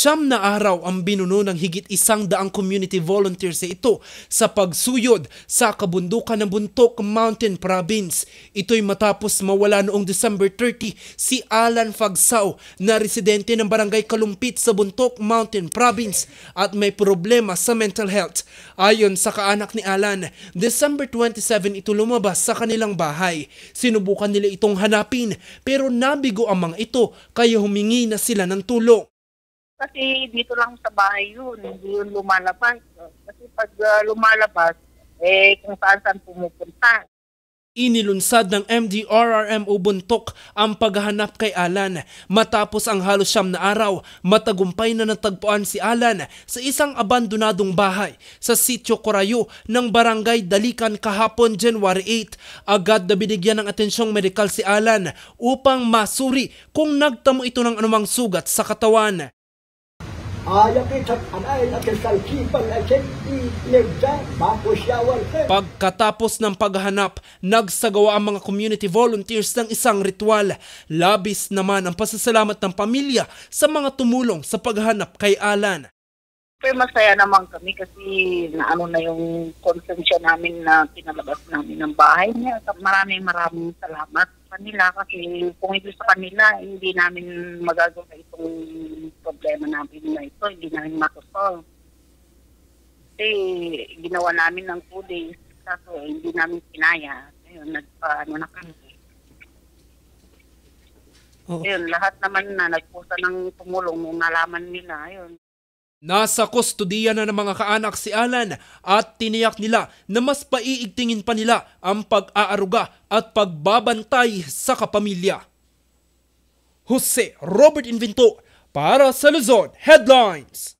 Siyam na araw ang binuno ng higit 100 community volunteers ito sa pagsuyod sa kabundukan ng Bontoc Mountain Province. Ito'y matapos mawala noong December 30 si Alan Fagsao na residente ng Barangay Kalumpit sa Bontoc Mountain Province at may problema sa mental health. Ayon sa kaanak ni Alan, December 27 ito lumabas sa kanilang bahay. Sinubukan nila itong hanapin pero nabigo ang mga ito kaya humingi na sila ng tulong. Kasi dito lang sa bahay yun, hindi yun lumalabas. Kasi pag lumalabas, kung saan pumupunta. Inilunsad ng MDRRMO Bontoc ang paghahanap kay Alan. Matapos ang halos 9 na araw, matagumpay na natagpuan si Alan sa isang abandonadong bahay sa Sitio Corayo ng Barangay Dalican kahapon January 8. Agad na binigyan ng atensyong medikal si Alan upang masuri kung nagtamo ito ng anumang sugat sa katawan. Pagkatapos ng paghahanap, nagsagawa ang mga community volunteers ng isang ritual. Labis naman ang pasasalamat ng pamilya sa mga tumulong sa paghahanap kay Alan. Pero masaya naman kami kasi naano na yung konsensya namin na pinalabas namin ng bahay niya. Maraming salamat sa kanila kasi kung hindi sa kanila, hindi namin magagawa itong problema namin na ito. Hindi namin matusolve. Kasi ginawa namin ng 2 days kaso hindi namin kinaya. Ayun, nagpaano na kami. Ayun, lahat naman na nagpusa ng tumulong nung nalaman nila. Ayun. Nasa kustodiya na ng mga kaanak si Alan at tiniyak nila na mas paiigtingin pa nila ang pag-aaruga at pagbabantay sa kapamilya. Jose Robert Invento para sa Luzon Headlines.